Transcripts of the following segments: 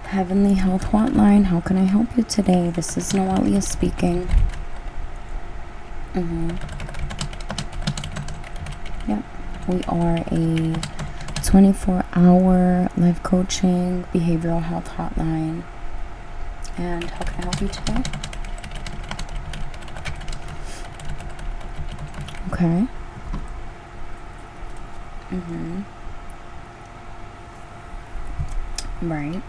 Heavenly Help Hotline, how can I help you today? This is Noelia speaking. Yep, we are a 24-hour life coaching behavioral health hotline. And how can I help you today? Okay. Right.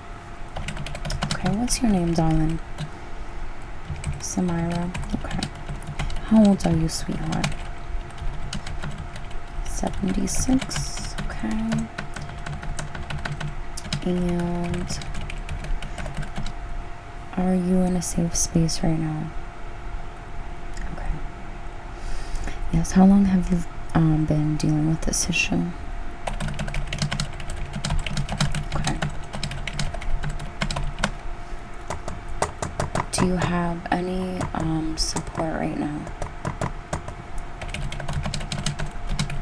Okay, what's your name, darling? Samira. Okay. How old are you, sweetheart? 76. Okay. And are you in a safe space right now? Okay. Yes, how long have you been dealing with this issue? Do you have any support right now?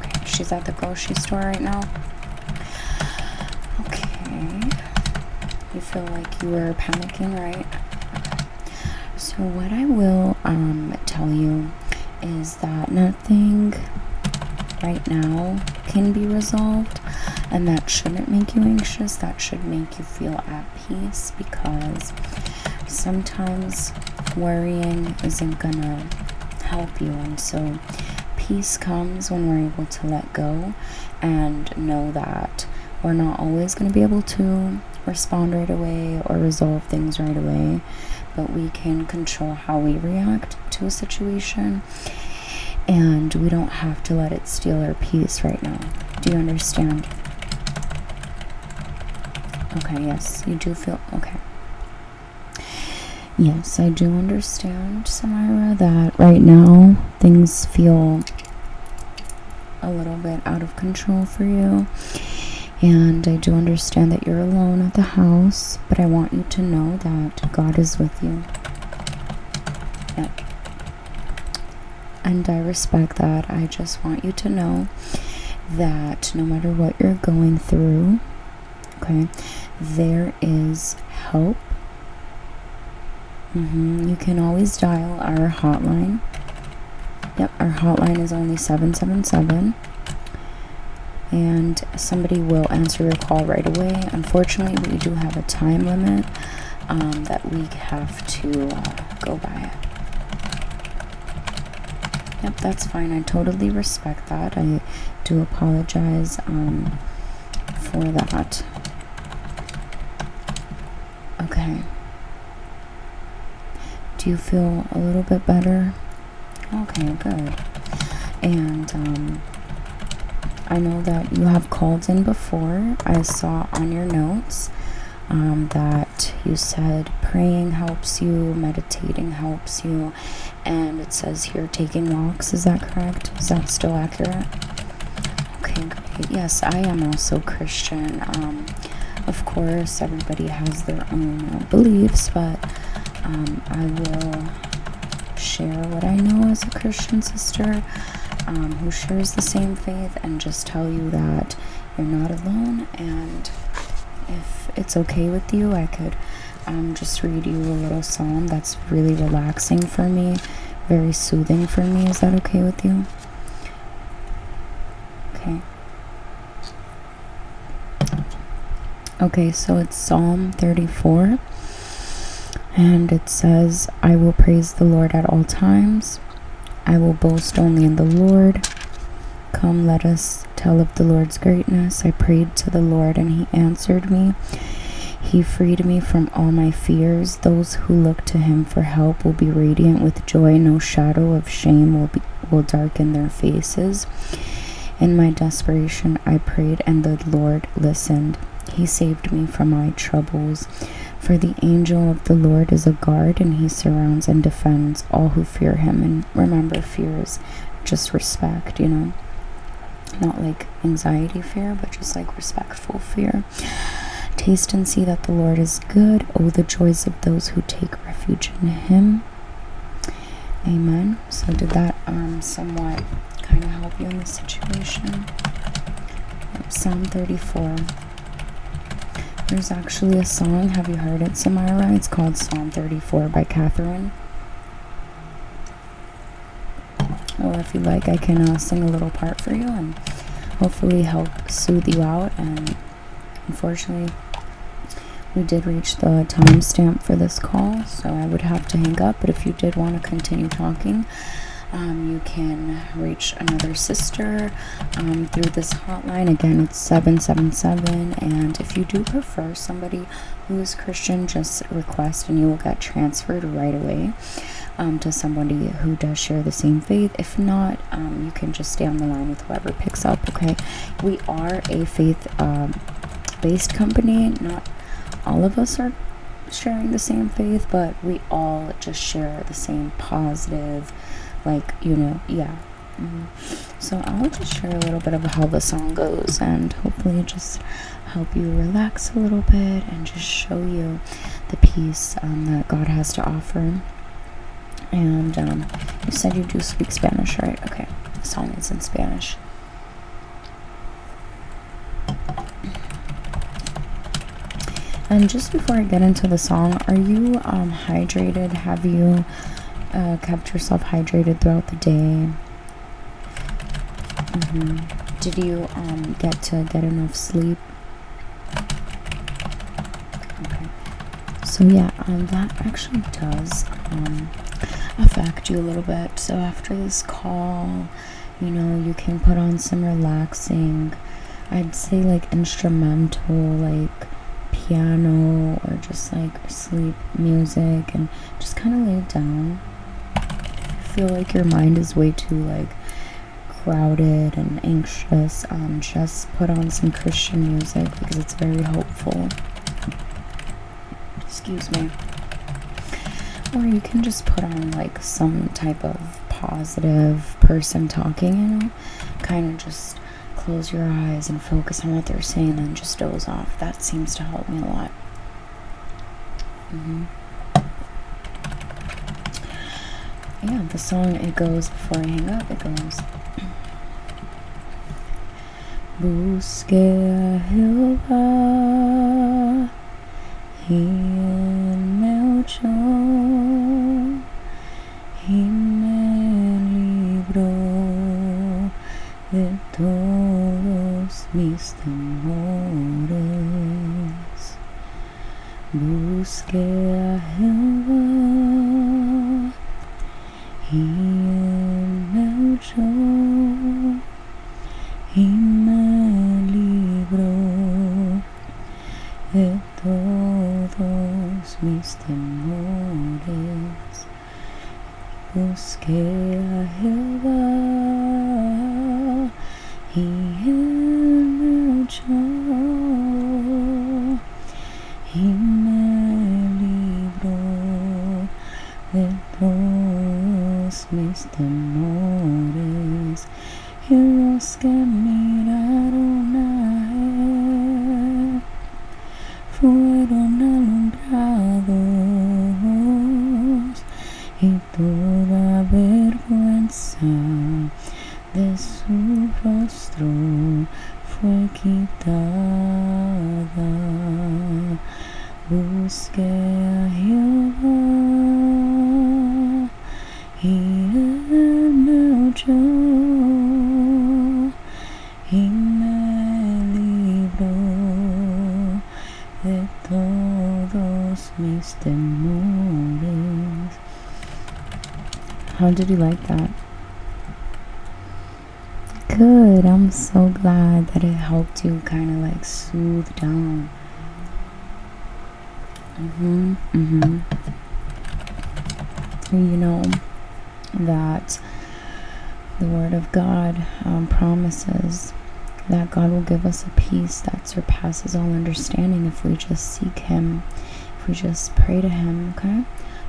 Okay, she's at the grocery store right now. Okay. You feel like you were panicking, right? Okay. So what I will tell you is that nothing right now can be resolved, and that shouldn't make you anxious. That should make you feel at peace, because sometimes worrying isn't gonna help you. And so peace comes when we're able to let go and know that we're not always going to be able to respond right away or resolve things right away, but we can control how we react to a situation, and we don't have to let it steal our peace right now. Do you understand? Okay, yes, you do feel okay. Yes, I do understand, Samira, that right now things feel a little bit out of control for you. And I do understand that you're alone at the house, but I want you to know that God is with you. Yeah. And I respect that. I just want you to know that no matter what you're going through, okay, there is help. You can always dial our hotline. Yep, our hotline is only 777, and somebody will answer your call right away. Unfortunately, we do have a time limit that we have to go by. Yep, that's fine. I totally respect that. I do apologize for that. Okay. Do you feel a little bit better? Okay, good. And I know that you have called in before. I saw on your notes that you said praying helps you, meditating helps you, and it says here taking walks. Is that correct? Is that still accurate? Okay, great. Yes, I am also Christian. Of course, everybody has their own beliefs, but I will share what I know as a Christian sister who shares the same faith, and just tell you that you're not alone. And if it's okay with you, I could just read you a little psalm that's really relaxing for me, very soothing for me. Is that okay with you? Okay. Okay, so it's Psalm 34. And it says, I will praise the Lord at all times. I will boast only in the Lord. Come, let us tell of the Lord's greatness. I prayed to the Lord, and he answered me. He freed me from all my fears. Those who look to him for help will be radiant with joy. No shadow of shame will darken their faces. In my desperation, I prayed, and the Lord listened. He saved me from my troubles. For the angel of the Lord is a guard, and he surrounds and defends all who fear him. And remember, fear is just respect, not like anxiety fear, but just like respectful fear. Taste and see that the Lord is good. Oh, the joys of those who take refuge in him. Amen. So did that somewhat kind of help you in this situation? Psalm 34. There's actually a song. Have you heard it, Samira? It's called Psalm 34 by Catherine. Or if you like, I can sing a little part for you and hopefully help soothe you out. And unfortunately, we did reach the timestamp for this call, so I would have to hang up. But if you did want to continue talking, you can reach another sister through this hotline. Again, it's 777. And if you do prefer somebody who is Christian, just request and you will get transferred right away to somebody who does share the same faith. If not, you can just stay on the line with whoever picks up. Okay, we are a faith based company. Not all of us are sharing the same faith, but we all just share the same positive, So I'll just share a little bit of how the song goes and hopefully just help you relax a little bit and just show you the peace that God has to offer. And you said you do speak Spanish, right? Okay, the song is in Spanish. And just before I get into the song, are you hydrated? Have you kept yourself hydrated throughout the day? Did you get enough sleep? Okay. So yeah, that actually does affect you a little bit. So after this call, you can put on some relaxing, I'd say like instrumental, like piano or just like sleep music, and just kind of lay down. If you feel like your mind is way too like crowded and anxious, just put on some Christian music because it's very helpful. Excuse me. Or you can just put on like some type of positive person talking, kind of just close your eyes and focus on what they're saying and just doze off. That seems to help me a lot. Yeah, the song, it goes, before I hang up, it goes, busque a Jehová y él me oyó y me libró de todos mis temores. Busqué a Jehová y él me oyó y me libró de todos mis temores. Busqué a Jehová y él me oyó y me libró de todos mis temores. Y los que miraron a él fueron alumbrados, y toda vergüenza de su rostro fue quitada. Busqué a Jehová y él me oyó y me libró de todos mis temores. How did you like that? Good. I'm so glad that it helped you kind of like soothe down. You know that the Word of God promises that God will give us a peace that surpasses all understanding if we just seek Him, if we just pray to Him, okay?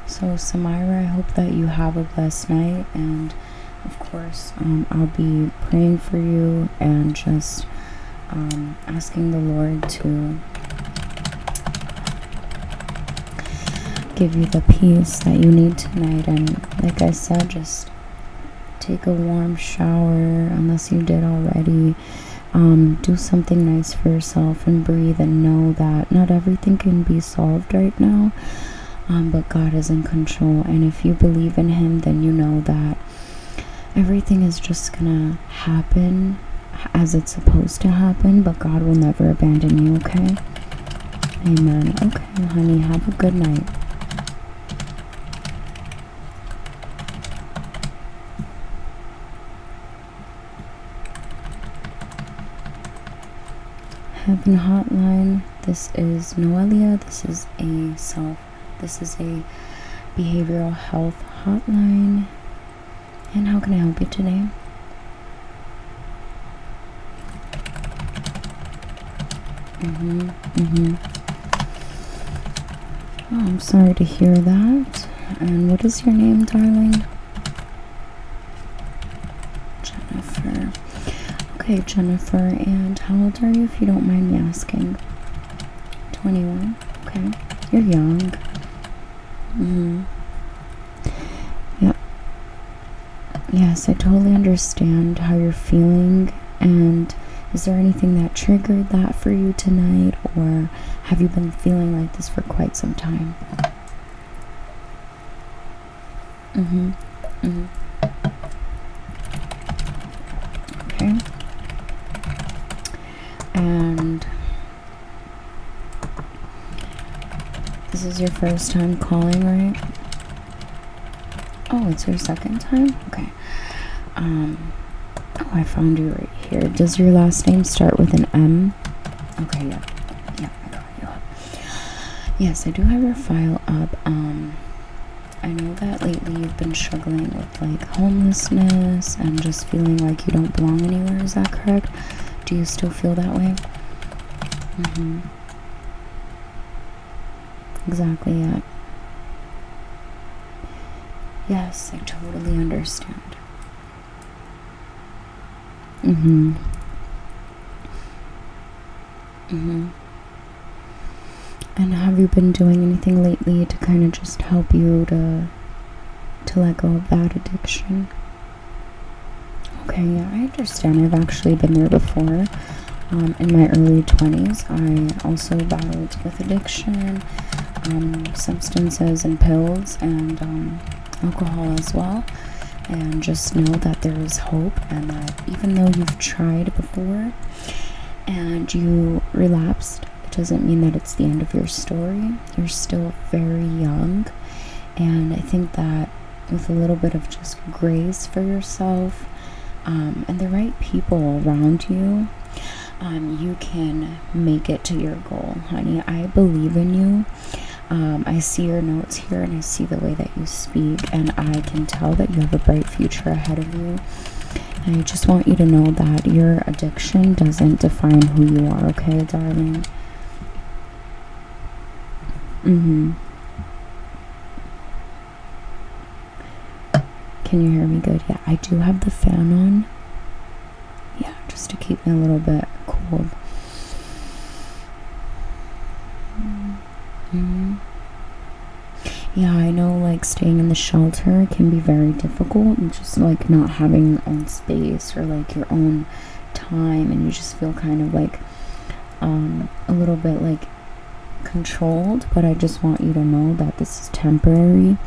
So Samira, I hope that you have a blessed night, and of course I'll be praying for you and just asking the Lord to give you the peace that you need tonight. And like I said, just take a warm shower unless you did already. Do something nice for yourself and breathe, and know that not everything can be solved right now, but God is in control. And if you believe in Him, then you know that everything is just gonna happen as it's supposed to happen, but God will never abandon you, okay? Amen. Okay, honey, have a good night. Heaven Hotline. This is Noelia. This is a behavioral health hotline. And how can I help you today? Oh, I'm sorry to hear that. And what is your name, darling? Jennifer. Okay, Jennifer, and how old are you, if you don't mind me asking? 21. Okay, you're young. Yep. Yes, I totally understand how you're feeling. And is there anything that triggered that for you tonight, or have you been feeling like this for quite some time? Okay. And this is your first time calling, right? Oh, it's your second time? Okay. Oh, I found you right here. Does your last name start with an M? Okay, yeah, I got you up. Yes, I do have your file up. I know that lately you've been struggling with like homelessness and just feeling like you don't belong anywhere. Is that correct? Do you still feel that way? Exactly, yeah. Yes, I totally understand. And have you been doing anything lately to kind of just help you to let go of that addiction? Okay, yeah, I understand. I've actually been there before. In my early 20s, I also battled with addiction, substances and pills, and alcohol as well. And just know that there is hope, and that even though you've tried before and you relapsed, it doesn't mean that it's the end of your story. You're still very young, and I think that with a little bit of just grace for yourself, and the right people around you, you can make it to your goal, honey. I believe in you. I see your notes here, and I see the way that you speak, and I can tell that you have a bright future ahead of you. And I just want you to know that your addiction doesn't define who you are, okay, darling? Can you hear me good? Yeah, I do have the fan on. Yeah, just to keep me a little bit cool. Yeah, I know, like, staying in the shelter can be very difficult, and just like not having your own space or like your own time, and you just feel kind of like a little bit like controlled. But I just want you to know that this is temporary,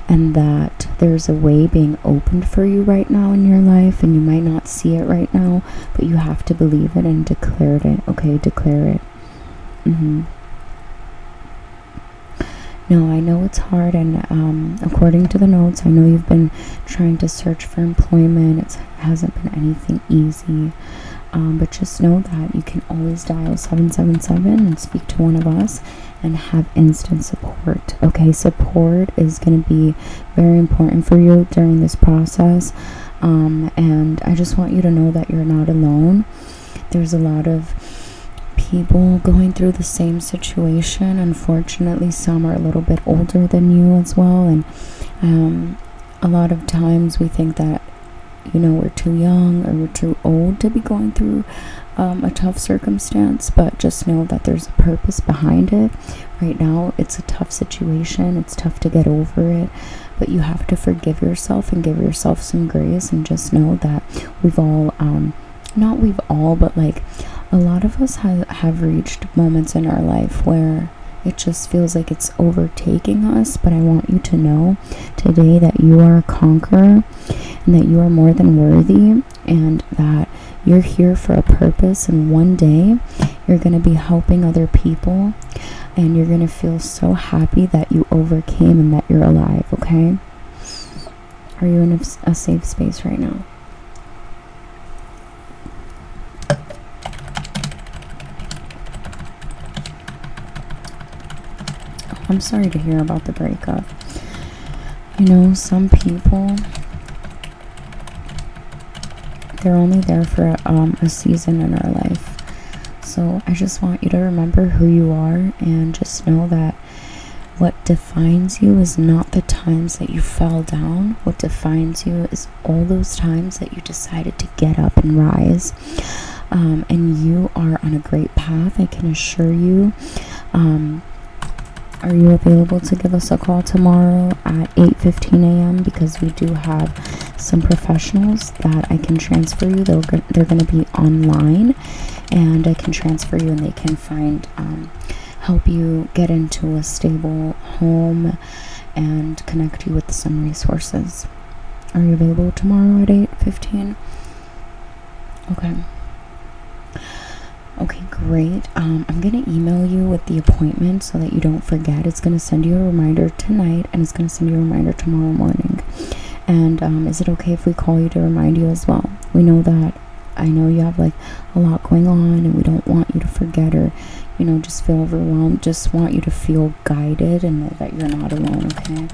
and that there's a way being opened for you right now in your life, and you might not see it right now, but you have to believe it and declare it, okay? Declare it. No, I know it's hard, and according to the notes, I know you've been trying to search for employment. It hasn't been anything easy, but just know that you can always dial 777 and speak to one of us and have instant support, okay? Support is going to be very important for you during this process, and I just want you to know that you're not alone. There's a lot of people going through the same situation. Unfortunately, some are a little bit older than you as well, and a lot of times we think that, you know, we're too young or we're too old to be going through a tough circumstance, but just know that there's a purpose behind it. Right now, it's a tough situation. It's tough to get over it, but you have to forgive yourself and give yourself some grace, and just know that we've all not we've all, but like a lot of us have reached moments in our life where it just feels like it's overtaking us. But I want you to know today that you are a conqueror and that you are more than worthy, and that you're here for a purpose. And one day you're going to be helping other people, and you're going to feel so happy that you overcame and that you're alive. Okay? Are you in a safe space right now? I'm sorry to hear about the breakup. You know, some people, they're only there for a season in our life. So I just want you to remember who you are, and just know that what defines you is not the times that you fell down. What defines you is all those times that you decided to get up and rise. And you are on a great path, I can assure you. Are you available to give us a call tomorrow at 8:15 a.m.? Because we do have some professionals that I can transfer you. They're going to be online, and I can transfer you, and they can help you get into a stable home and connect you with some resources. Are you available tomorrow at 8:15? Okay, great. I'm going to email you with the appointment so that you don't forget. It's going to send you a reminder tonight, and it's going to send you a reminder tomorrow morning. And is it okay if we call you to remind you as well? We know that, I know you have like a lot going on, and we don't want you to forget or, you know, just feel overwhelmed. Just want you to feel guided and know that you're not alone, okay?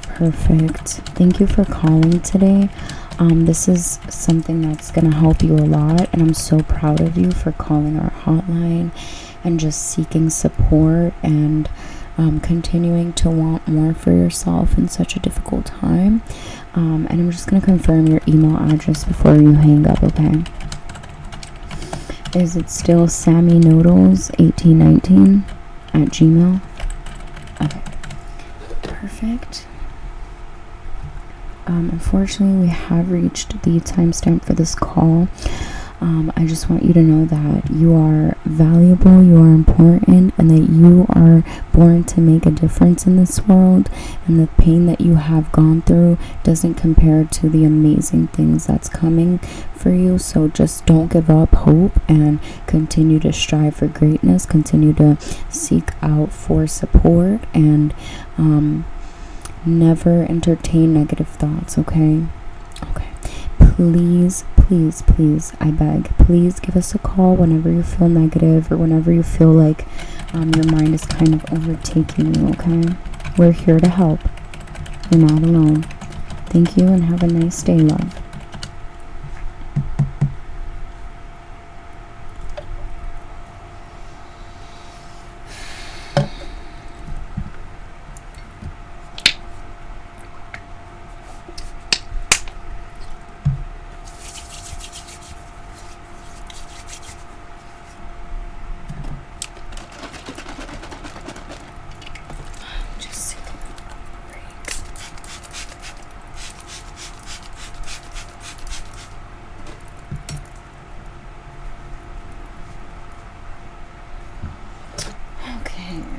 Perfect. Thank you for calling today. This is something that's going to help you a lot, and I'm so proud of you for calling our hotline and just seeking support and continuing to want more for yourself in such a difficult time. And I'm just going to confirm your email address before you hang up, okay? Is it still sammynoodles1819 at gmail? Okay, perfect. Unfortunately, we have reached the timestamp for this call. I just want you to know that you are valuable, you are important, and that you are born to make a difference in this world. And the pain that you have gone through doesn't compare to the amazing things that's coming for you. So just don't give up hope, and continue to strive for greatness. Continue to seek out for support, and never entertain negative thoughts, okay? Please, I beg, please give us a call whenever you feel negative, or whenever you feel like your mind is kind of overtaking you, okay? We're here to help. You're not alone. Thank you, and have a nice day, love.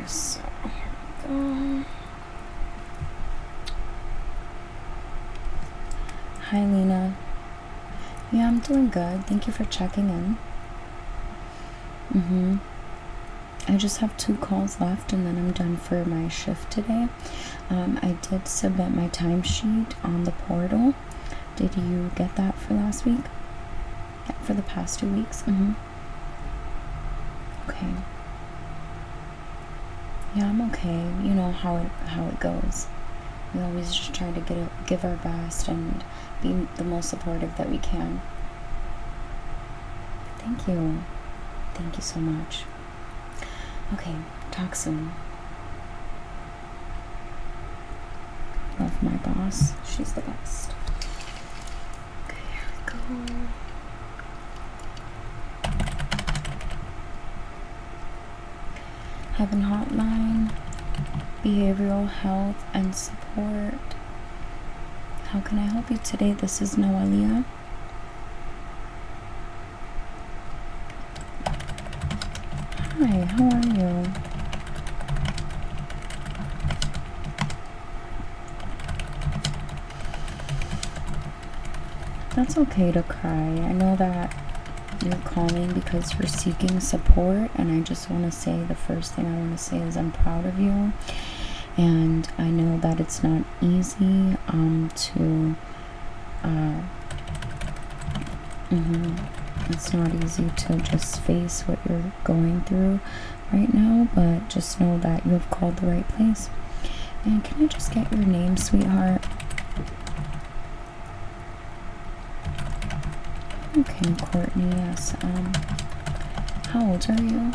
So here we go. Hi, Lena. Yeah, I'm doing good. Thank you for checking in. I just have 2 calls left, and then I'm done for my shift today. I did submit my timesheet on the portal. Did you get that for last week? Yeah, for the past 2 weeks? Okay. Yeah, I'm okay. You know how it goes. We always just try to give our best and be the most supportive that we can. Thank you. Thank you so much. Okay, talk soon. Love my boss. She's the best. Okay, here we go. Help Hotline, behavioral health and support. How can I help you today? This is Noelia. how are you? That's okay to cry. I know that you're calling because you're seeking support, and I just want to say, the first thing I want to say is I'm proud of you, and I know that it's not easy it's not easy to just face what you're going through right now, but just know that you have called the right place. And can I just get your name, sweetheart? Okay, Courtney, yes. How old are you?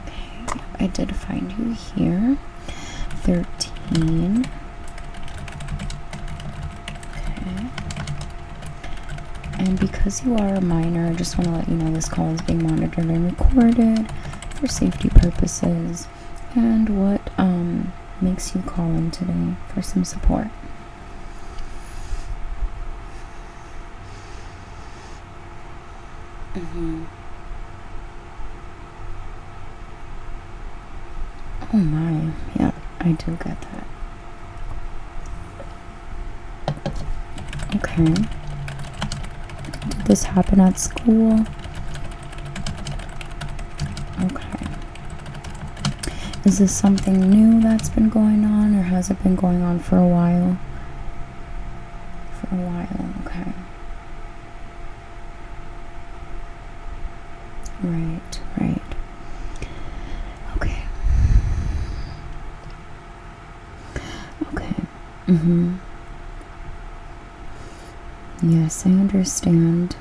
Okay, I did find you here. 13. Okay. And because you are a minor, I just want to let you know this call is being monitored and recorded for safety purposes. And what makes you call in today for some support? Oh my, yeah, I do get that. Okay. Did this happen at school? Okay. Is this something new that's been going on, or has it been going on for a while? For a while, okay. Right. Okay. Yes, I understand.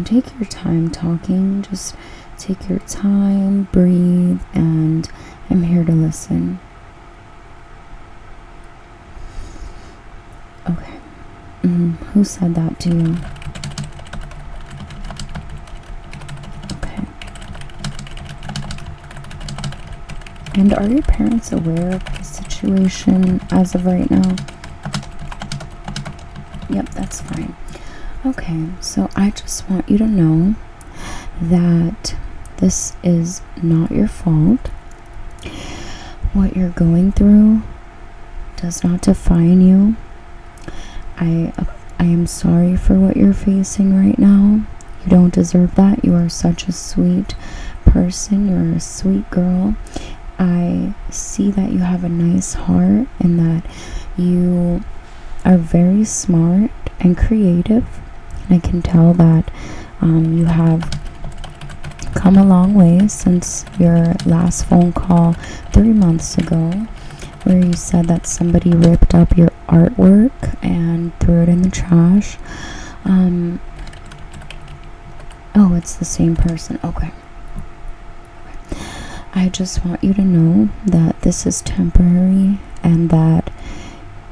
Take your time talking. Just take your time, breathe, and I'm here to listen. Okay. Who said that to you? And are your parents aware of the situation as of right now? Yep, that's fine. Okay, so I just want you to know that this is not your fault. What you're going through does not define you. I am sorry for what you're facing right now. You don't deserve that. You are such a sweet person. You're a sweet girl. I see that you have a nice heart and that you are very smart and creative. And I can tell that you have come a long way since your last phone call 3 months ago, where you said that somebody ripped up your artwork and threw it in the trash. Oh, it's the same person. Okay. I just want you to know that this is temporary and that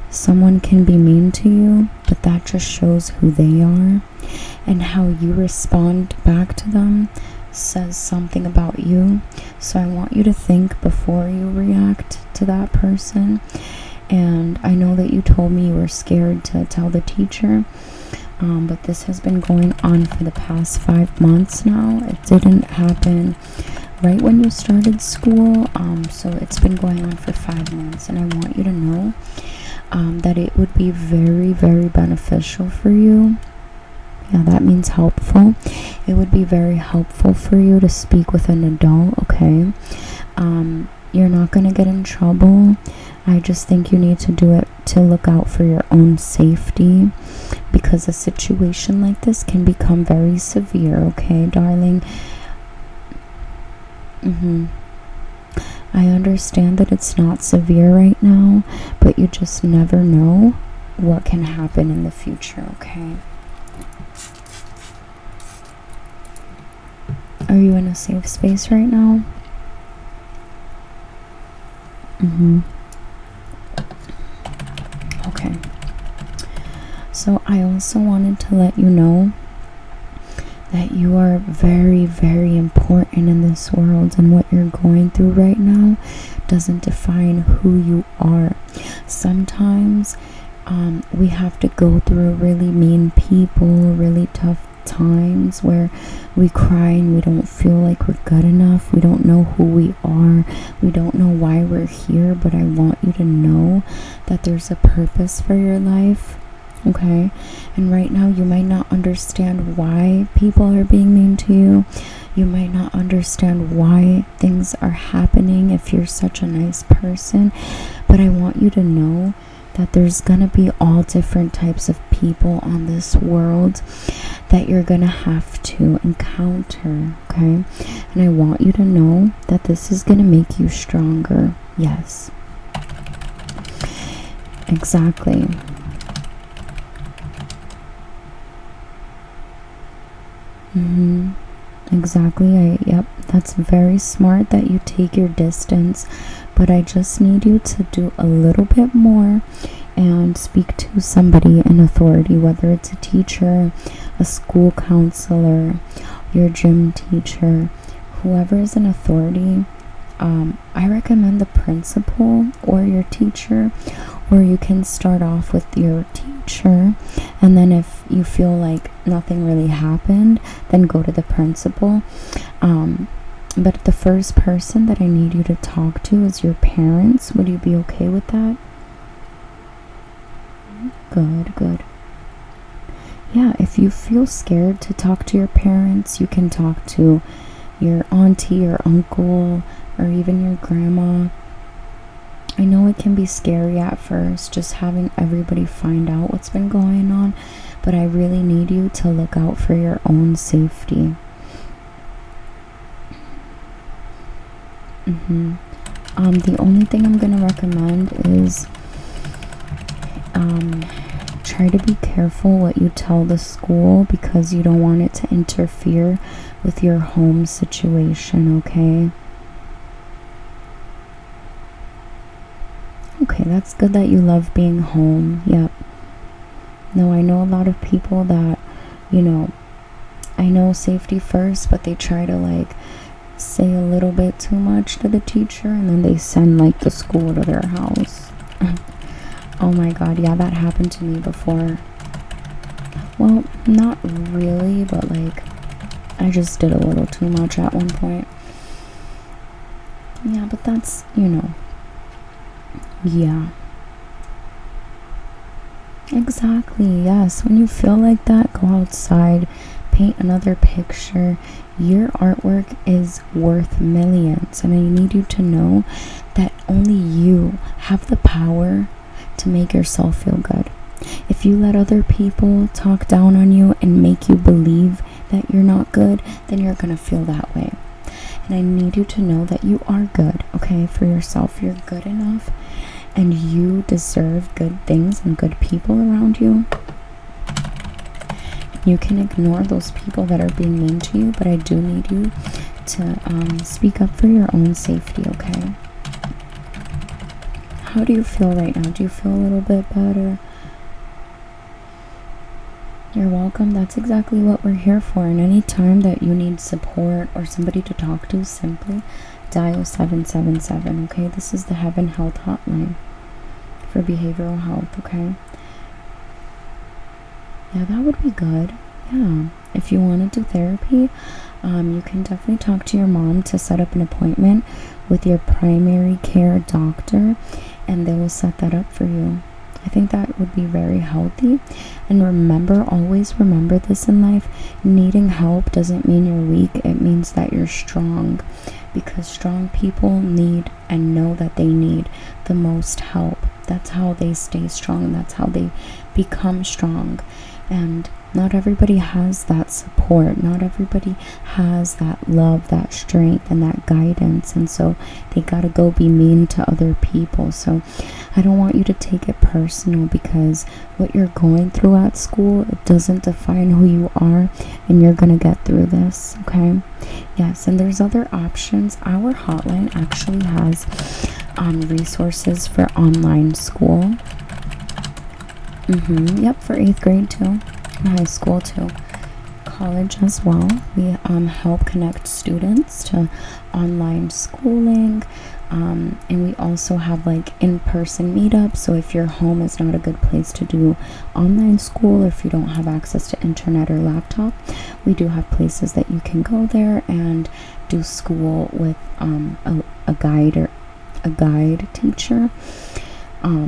someone can be mean to you, but that just shows who they are, and how you respond back to them says something about you. So I want you to think before you react to that person. And I know that you told me you were scared to tell the teacher, but this has been going on for the past 5 months now. It didn't happen right when you started school, so it's been going on for 5 months, and I want you to know that it would be very, very beneficial for you. Yeah, that means helpful. It would be very helpful for you to speak with an adult, okay? You're not going to get in trouble. I just think you need to do it to look out for your own safety, because a situation like this can become very severe, okay, darling? I understand that it's not severe right now, but you just never know what can happen in the future, okay? Are you in a safe space right now? Okay. So I also wanted to let you know that you are very, very important in this world, and what you're going through right now doesn't define who you are. Sometimes we have to go through really mean people, really tough times where we cry and we don't feel like we're good enough. We don't know who we are. We don't know why we're here. But I want you to know that there's a purpose for your life. Okay? And right now you might not understand why people are being mean to you. You might not understand why things are happening if you're such a nice person. But I want you to know that there's gonna be all different types of people on this world that you're gonna have to encounter, okay? And I want you to know that this is gonna make you stronger. Yes. Exactly. Exactly. Yep, that's very smart that you take your distance, but I just need you to do a little bit more and speak to somebody in authority, whether it's a teacher, a school counselor, your gym teacher, whoever is in authority. I recommend the principal or your teacher, or you can start off with your teacher, and then if you feel like nothing really happened, then go to the principal. But the first person that I need you to talk to is your parents. Would you be okay with that? Good. Yeah, if you feel scared to talk to your parents, you can talk to your auntie or uncle or even your grandma. I know it can be scary at first, just having everybody find out what's been going on, but I really need you to look out for your own safety. The only thing I'm gonna recommend is try to be careful what you tell the school, because you don't want it to interfere with your home situation, okay? Okay, that's good that you love being home. Yep. No, I know a lot of people that, I know safety first, but they try to say a little bit too much to the teacher, and then they send the school to their house. Oh my god, yeah, that happened to me before. Well, not really, but I just did a little too much at one point. Yeah, but that's, yeah. Exactly, yes. When you feel like that, go outside, paint another picture. Your artwork is worth millions, and I need you to know that only you have the power to make yourself feel good. If you let other people talk down on you and make you believe that you're not good, then you're gonna feel that way. And I need you to know that you are good, okay? For yourself, you're good enough, and you deserve good things and good people around you. You can ignore those people that are being mean to you, but I do need you to speak up for your own safety, okay? How do you feel right now? Do you feel a little bit better? You're welcome. That's exactly what we're here for. And any time that you need support or somebody to talk to, simply dial 777, okay? This is the Health Hotline for behavioral health, okay? Yeah, that would be good. Yeah. If you want to do therapy, you can definitely talk to your mom to set up an appointment with your primary care doctor, and they will set that up for you. I think that would be very healthy. And remember, always remember this in life: needing help doesn't mean you're weak. It means that you're strong, because strong people need and know that they need the most help. That's how they stay strong, and that's how they become strong. And not everybody has that support. Not everybody has that love, that strength, and that guidance. And so they gotta go be mean to other people. So I don't want you to take it personal, because what you're going through at school, it doesn't define who you are, and you're gonna get through this, okay? Yes, and there's other options. Our hotline actually has resources for online school. Yep, for 8th grade too, and high school too. college as well. We help connect students to online schooling, and we also have like in-person meetups. So if your home is not a good place to do online school, or if you don't have access to internet or laptop, we do have places that you can go there and do school with a guide or a guide teacher,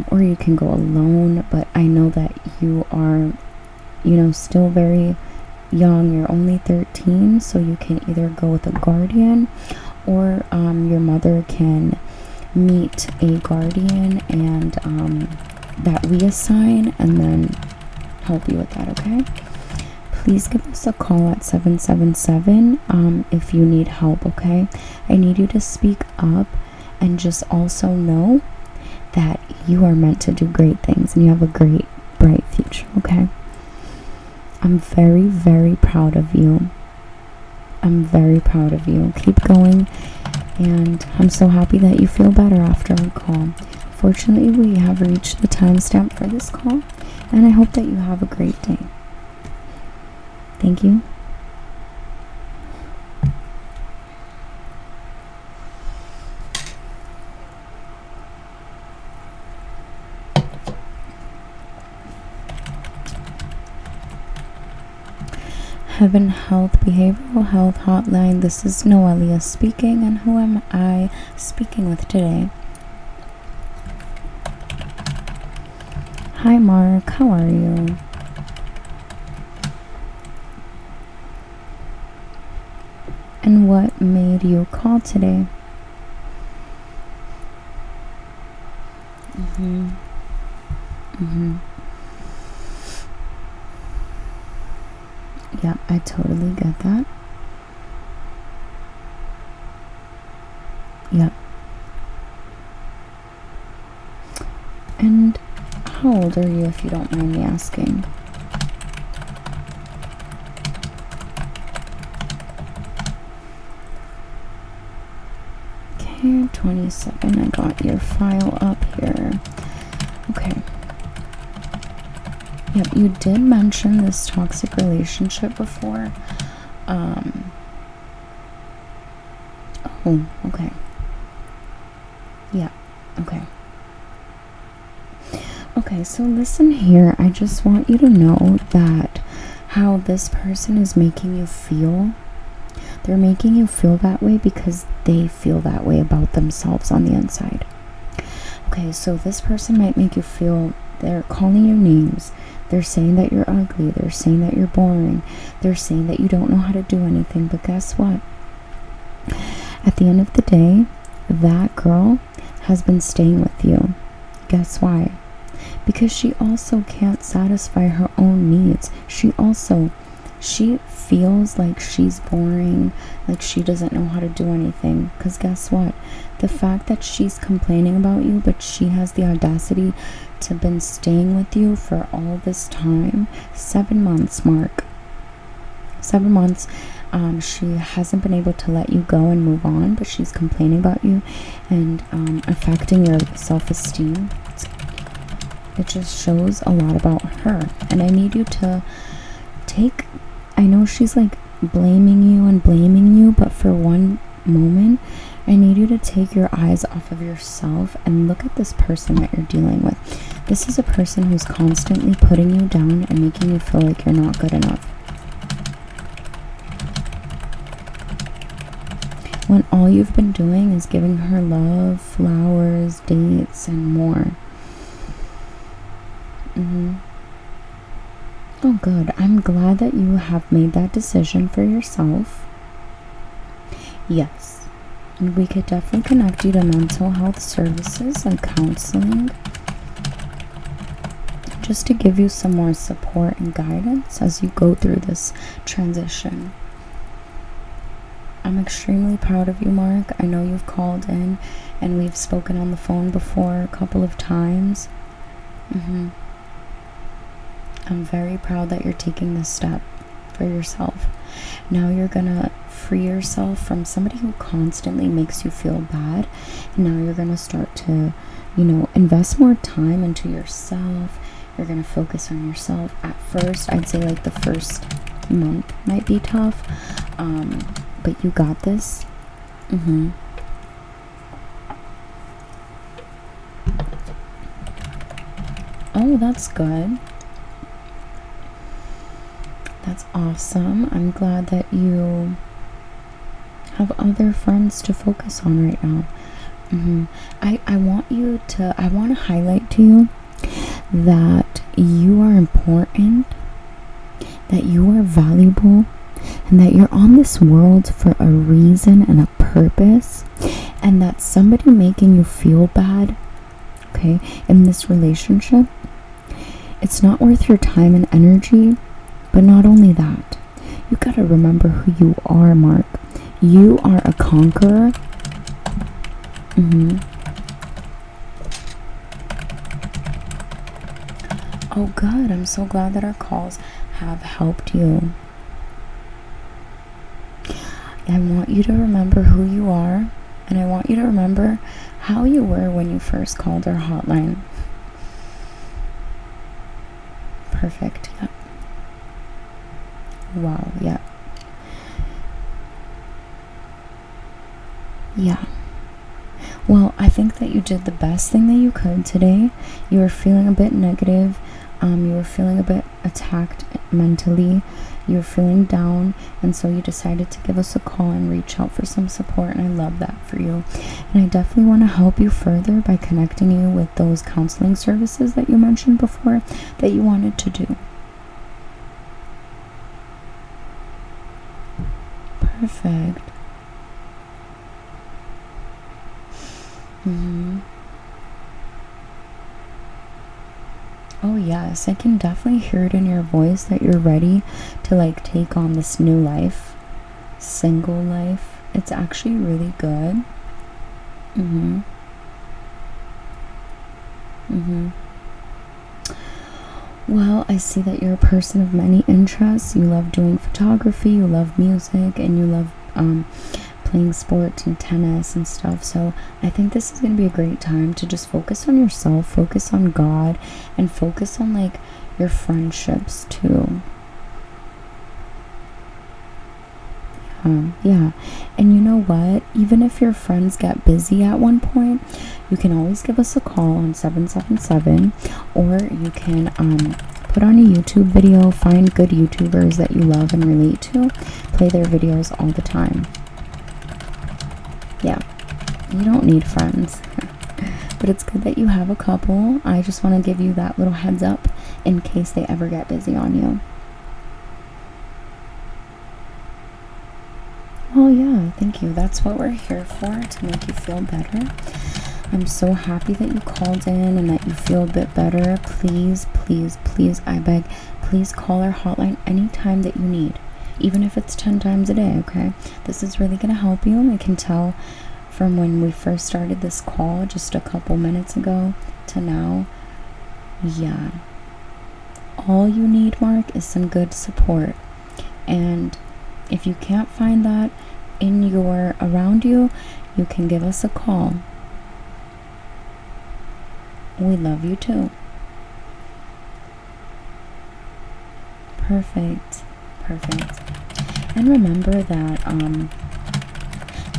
or you can go alone. But I know that you are, still very young. You're only 13, so you can either go with a guardian, or your mother can meet a guardian and that we assign, and then help you with that. Okay, please give us a call at 777 if you need help. Okay, I need you to speak up and just also know that you are meant to do great things and you have a great, bright future. Okay, I'm very, very proud of you. I'm very proud of you. Keep going, and I'm so happy that you feel better after our call. Fortunately, we have reached the timestamp for this call, and I hope that you have a great day. Thank you. Heaven Health Behavioral Health Hotline. This is Noelia speaking, and who am I speaking with today? Hi Mark, how are you? And what made you call today? Yeah, I totally get that. Yeah. And how old are you, if you don't mind me asking? Okay, 27. I got your file up here. Okay. Yep, you did mention this toxic relationship before. Oh, okay. Yeah, okay. Okay, so listen here. I just want you to know that how this person is making you feel. They're making you feel that way because they feel that way about themselves on the inside. Okay, so this person might make you feel, they're calling you names. They're saying that you're ugly. They're saying that you're boring. They're saying that you don't know how to do anything. But guess what? At the end of the day, that girl has been staying with you. Guess why? Because she also can't satisfy her own needs. She feels like she's boring, like she doesn't know how to do anything. Because guess what? The fact that she's complaining about you, but she has the audacity to been staying with you for all this time, 7 months, Mark. 7 months. She hasn't been able to let you go and move on, but she's complaining about you and affecting your self-esteem. It just shows a lot about her. And I need you to I know she's like blaming you, but for one moment, I need you to take your eyes off of yourself and look at this person that you're dealing with. This is a person who's constantly putting you down and making you feel like you're not good enough, when all you've been doing is giving her love, flowers, dates, and more. Oh, good. I'm glad that you have made that decision for yourself. Yes, we could definitely connect you to mental health services like counseling, just to give you some more support and guidance as you go through this transition. I'm extremely proud of you, Mark. I know you've called in and we've spoken on the phone before a couple of times. I'm very proud that you're taking this step for yourself. Now you're gonna free yourself from somebody who constantly makes you feel bad. And now you're gonna start to, invest more time into yourself. You're gonna focus on yourself. At first, I'd say like the first this month might be tough, but you got this. Oh, that's good. That's awesome. I'm glad that you have other friends to focus on right now. I want to highlight to you that you are important, that you are valuable, and that you're on this world for a reason and a purpose, and that somebody making you feel bad, okay, in this relationship, it's not worth your time and energy. But not only that, you gotta remember who you are, Mark. You are a conqueror. Oh, good. I'm so glad that our calls have helped you. I want you to remember who you are, and I want you to remember how you were when you first called our hotline. Perfect. Yep. Wow. Yeah. Yeah. Well, I think that you did the best thing that you could today. You were feeling a bit negative. You were feeling a bit attacked mentally. You were feeling down, and so you decided to give us a call and reach out for some support, and I love that for you. And I definitely want to help you further by connecting you with those counseling services that you mentioned before that you wanted to do. Perfect. Oh yes, I can definitely hear it in your voice that you're ready to like take on this new life, single life. It's actually really good. Well, I see that you're a person of many interests. You love doing photography, you love music, and you love playing sports and tennis and stuff. So I think this is going to be a great time to just focus on yourself, focus on God, and focus on like your friendships too. Yeah. And you know what? Even if your friends get busy at one point, you can always give us a call on 777, or you can put on a YouTube video, find good YouTubers that you love and relate to, play their videos all the time. Yeah, you don't need friends, but it's good that you have a couple. I just want to give you that little heads up in case they ever get busy on you. Well, yeah, thank you. That's what we're here for, to make you feel better. I'm so happy that you called in and that you feel a bit better. Please, please, please, I beg, please call our hotline anytime that you need, even if it's 10 times a day, okay? This is really going to help you. I can tell from when we first started this call just a couple minutes ago to now. Yeah. All you need, Mark, is some good support. And if you can't find that around you, you can give us a call. We love you too. Perfect. And remember that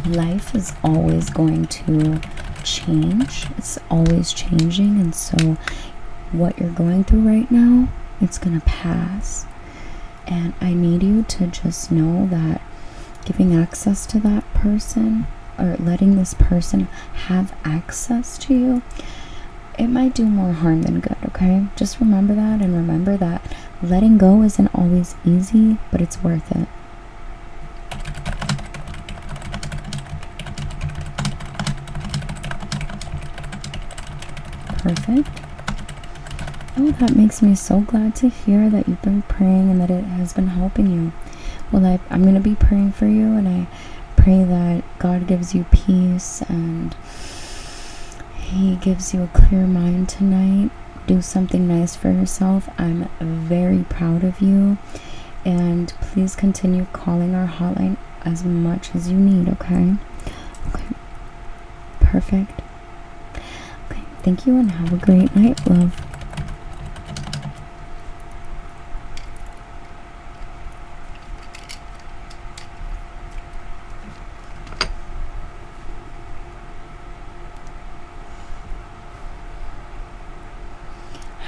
life is always going to change. It's always changing, and so what you're going through right now, it's gonna pass. And I need you to just know that giving access to that person, or letting this person have access to you, it might do more harm than good, okay? Just remember that, and remember that letting go isn't always easy, but it's worth it. Perfect. Oh, that makes me so glad to hear that you've been praying and that it has been helping you. Well, I'm going to be praying for you, and I pray that God gives you peace and He gives you a clear mind tonight. Do something nice for yourself. I'm very proud of you, and please continue calling our hotline as much as you need, okay? Okay. Perfect. Okay. Thank you, and have a great night, love.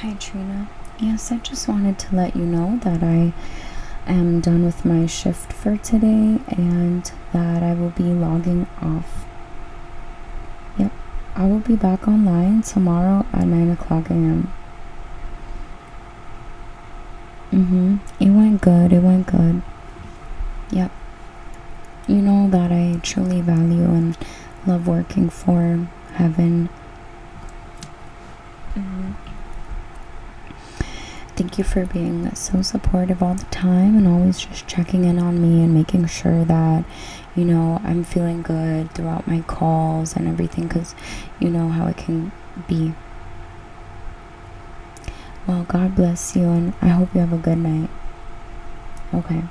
Hi, Trina. Yes, I just wanted to let you know that I am done with my shift for today and that I will be logging off. Yep, I will be back online tomorrow at 9 o'clock a.m. It went good. It went good. Yep. You know that I truly value and love working for heaven. Thank you for being so supportive all the time and always just checking in on me and making sure that, you know, I'm feeling good throughout my calls and everything, because you know how it can be. Well, God bless you, and I hope you have a good night. Okay.